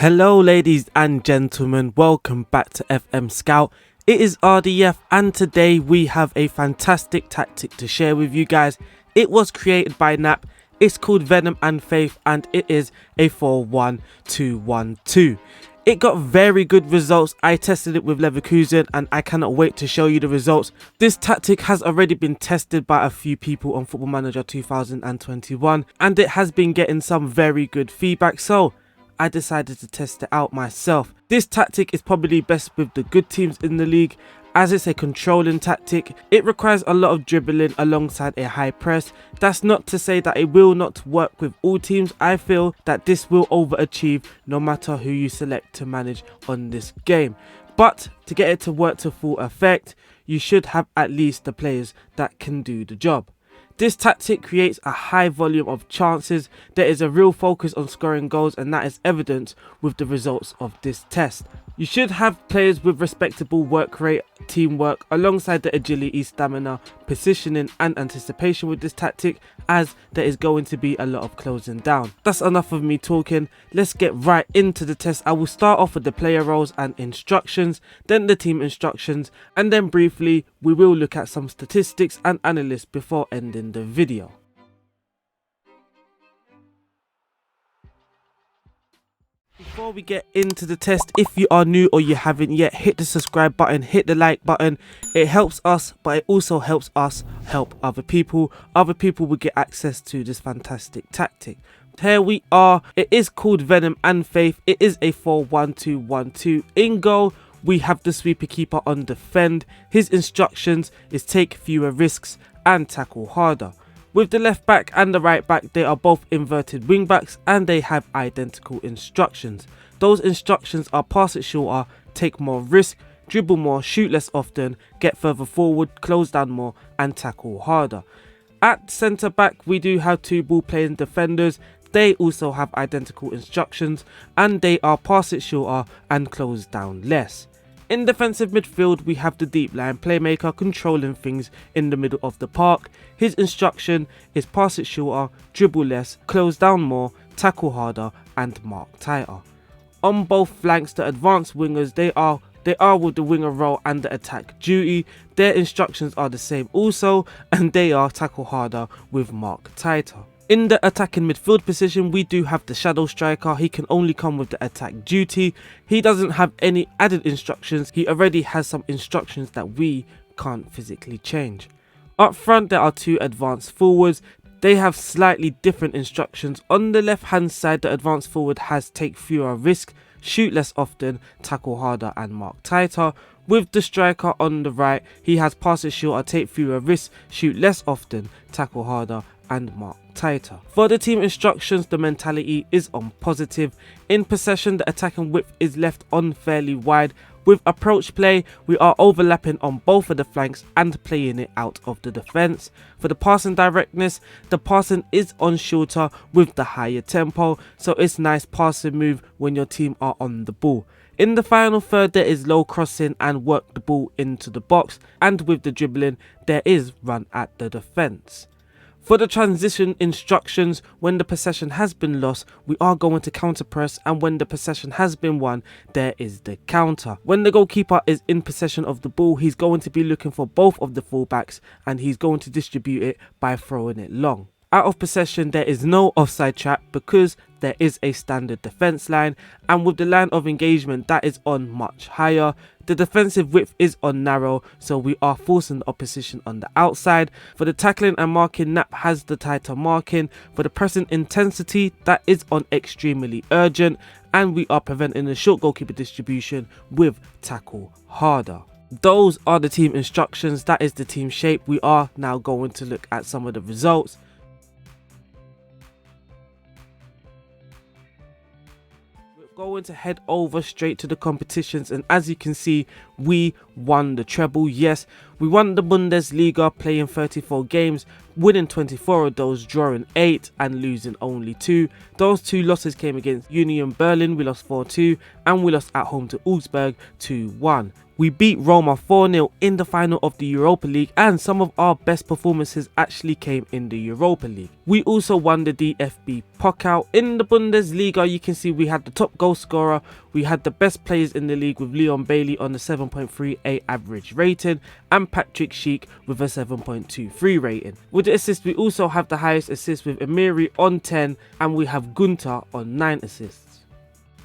Hello ladies and gentlemen, welcome back to FMSCOUT. It is RDF and today we have a fantastic tactic to share with you guys. It was created by Knap, it's called Venom And Faith and it is a 4-1-2-1-2. It got very good results. I tested it with Leverkusen and I cannot wait to show you the results. This tactic has already been tested by a few people on Football Manager 2021 and it has been getting some very good feedback, so I decided to test it out myself. This tactic is probably best with the good teams in the league as it's a controlling tactic. It requires a lot of dribbling alongside a high press. That's not to say that it will not work with all teams. I feel that this will overachieve no matter who you select to manage on this game. But to get it to work to full effect, you should have at least the players that can do the job. This tactic creates a high volume of chances. There is a real focus on scoring goals and that is evident with the results of this test. You should have players with respectable work rate, teamwork, alongside the agility, stamina, positioning and anticipation with this tactic, as there is going to be a lot of closing down. That's enough of me talking. Let's get right into the test. I will start off with the player roles and instructions, then the team instructions, and then briefly we will look at some statistics and analysis before ending the video. Before we get into the test, if you are new or you haven't yet, hit the subscribe button, hit the like button. It helps us, but it also helps us help other people. Other people will get access to this fantastic tactic. Here we are. It is called Venom And Faith. It is a 4-1-2-1-2. In goal, we have the sweeper keeper on defend. His instructions is take fewer risks and tackle harder. With the left back and the right back, they are both inverted wing backs and they have identical instructions. Those instructions are pass it shorter, take more risk, dribble more, shoot less often, get further forward, close down more and tackle harder. At centre back, we do have two ball playing defenders. They also have identical instructions and they are pass it shorter and close down less. In defensive midfield, we have the deep line playmaker controlling things in the middle of the park. His instruction is pass it shorter, dribble less, close down more, tackle harder and mark tighter. On both flanks, the advanced wingers, they are with the winger role and the attack duty. Their instructions are the same also and they are tackle harder with mark tighter. In the attacking midfield position, we do have the shadow striker. He can only come with the attack duty. He doesn't have any added instructions. He already has some instructions that we can't physically change. Up front, there are two advanced forwards. They have slightly different instructions. On the left hand side, the advanced forward has take fewer risks, shoot less often, tackle harder and mark tighter. With the striker on the right, he has pass it shorter, take fewer risks, shoot less often, tackle harder and mark tighter. For the team instructions, the mentality is on positive. In possession, the attacking width is left unfairly wide. With approach play, we are overlapping on both of the flanks and playing it out of the defense. For the passing directness, the passing is on shorter with the higher tempo, so it's nice passing move when your team are on the ball. In the final third, there is low crossing and work the ball into the box, and with the dribbling, there is run at the defense. For the transition instructions, when the possession has been lost, we are going to counter press, and when the possession has been won, there is the counter. When the goalkeeper is in possession of the ball, he's going to be looking for both of the fullbacks and he's going to distribute it by throwing it long. Out of possession, there is no offside trap because there is a standard defense line, and with the line of engagement that is on much higher, the defensive width is on narrow, so we are forcing the opposition on the outside. For the tackling and marking, Knap has the tighter marking. For the pressing intensity, that is on extremely urgent, and we are preventing the short goalkeeper distribution with tackle harder. Those are the team instructions. That is the team shape. We are now going to look at some of the results. Going to head over straight to the competitions, and as you can see, we won the treble. Yes, we won the Bundesliga, playing 34 games, winning 24 of those, drawing 8 and losing only 2. Those 2 losses came against Union Berlin, we lost 4-2, and we lost at home to Augsburg 2-1. We beat Roma 4-0 in the final of the Europa League, and some of our best performances actually came in the Europa League. We also won the DFB Pokal. In the Bundesliga, you can see we had the top goal scorer, we had the best players in the league with Leon Bailey on the 7.38 average rating and Patrick Schick with a 7.23 rating. With the assists, we also have the highest assist with Emiri on 10, and we have Gunter on 9 assists.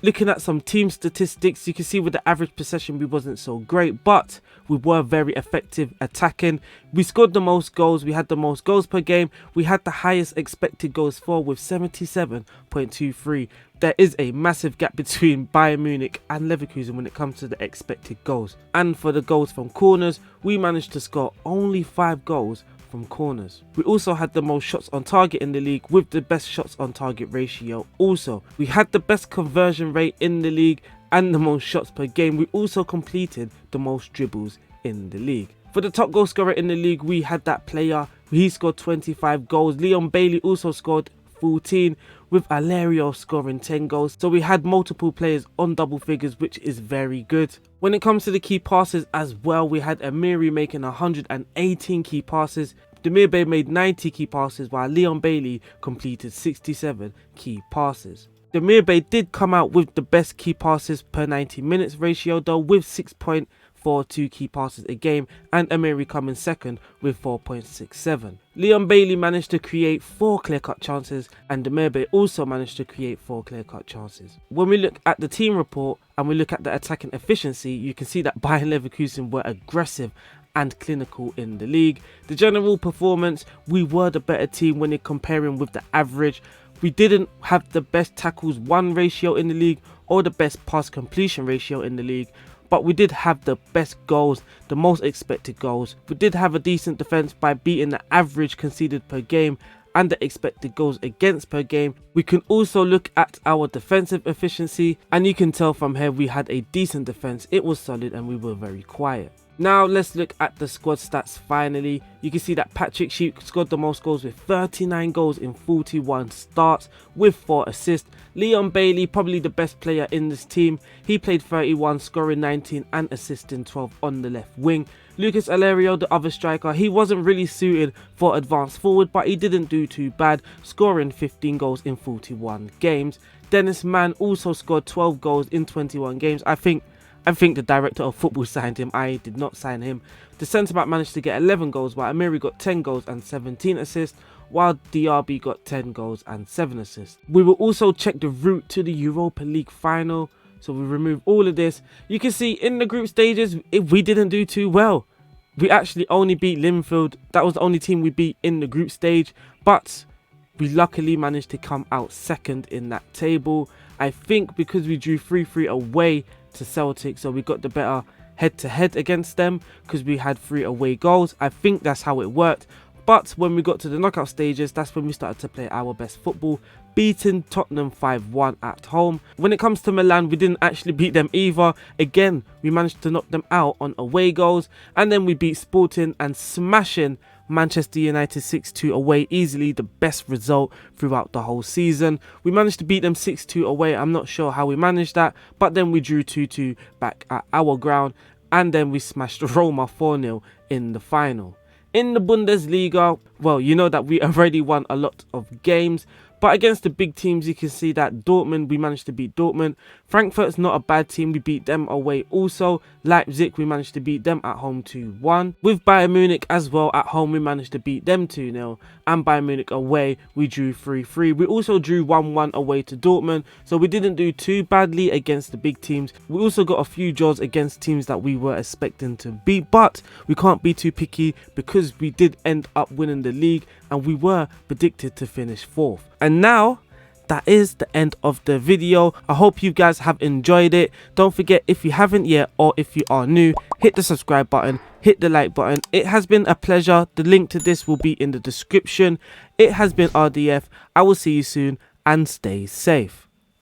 Looking at some team statistics, you can see with the average possession we wasn't so great, but we were very effective attacking. We scored the most goals, we had the most goals per game, we had the highest expected goals for with 77.23. There is a massive gap between Bayern Munich and Leverkusen when it comes to the expected goals. And for the goals from corners, we managed to score only 5 goals from corners. We also had the most shots on target in the league with the best shots on target ratio. Also, we had the best conversion rate in the league and the most shots per game. We also completed the most dribbles in the league. For the top goal scorer in the league, we had that player. He scored 25 goals. Leon Bailey also scored 14, with Alario scoring 10 goals. So we had multiple players on double figures, which is very good. When it comes to the key passes as well, we had Emiri making 118 key passes. Demirbay made 90 key passes, while Leon Bailey completed 67 key passes. Demirbay did come out with the best key passes per 90 minutes ratio though, with 6.42 key passes a game, and Emiri coming second with 4.67. Leon Bailey managed to create 4 clear-cut chances, and Demirbay also managed to create 4 clear-cut chances. When we look at the team report and we look at the attacking efficiency, you can see that Bayern Leverkusen were aggressive and clinical in the league. The general performance, we were the better team when you're comparing with the average. We didn't have the best tackles won ratio in the league or the best pass completion ratio in the league, but we did have the best goals, the most expected goals. We did have a decent defense by beating the average conceded per game and the expected goals against per game. We can also look at our defensive efficiency, and you can tell from here we had a decent defense. It was solid and we were very quiet. Now let's look at the squad stats finally. You can see that Patrick Schick scored the most goals with 39 goals in 41 starts with 4 assists. Leon Bailey, probably the best player in this team. He played 31, scoring 19 and assisting 12 on the left wing. Lucas Alario, the other striker, he wasn't really suited for advanced forward, but he didn't do too bad, scoring 15 goals in 41 games. Dennis Mann also scored 12 goals in 21 games. I think the director of football signed him. I did not sign him. The centre-back managed to get 11 goals, while Emiri got 10 goals and 17 assists, while DRB got 10 goals and 7 assists. We will also check the route to the Europa League final. So we remove all of this. You can see in the group stages, we didn't do too well. We actually only beat Linfield. That was the only team we beat in the group stage. But we luckily managed to come out second in that table. I think because we drew 3-3 away to Celtic, so we got the better head-to-head against them because we had 3 away goals. I think that's how it worked. But when we got to the knockout stages, that's when we started to play our best football, beating Tottenham 5-1 at home. When it comes to Milan, we didn't actually beat them either. Again, we managed to knock them out on away goals, and then we beat Sporting and smashing Manchester United 6-2 away, easily the best result throughout the whole season. We managed to beat them 6-2 away. I'm not sure how we managed that, but then we drew 2-2 back at our ground, and then we smashed Roma 4-0 in the final. In the Bundesliga, well, you know that we already won a lot of games, but against the big teams, you can see that Dortmund, we managed to beat Dortmund. Frankfurt's not a bad team, we beat them away also. Leipzig, we managed to beat them at home 2-1. With Bayern Munich as well, at home we managed to beat them 2-0. And Bayern Munich away, we drew 3-3. We also drew 1-1 away to Dortmund, so we didn't do too badly against the big teams. We also got a few draws against teams that we were expecting to beat, but we can't be too picky because we did end up winning the league and we were predicted to finish 4th. And now, that is the end of the video. I hope you guys have enjoyed it. Don't forget, if you haven't yet or if you are new, hit the subscribe button, hit the like button. It has been a pleasure. The link to this will be in the description. It has been RDF. I will see you soon and stay safe.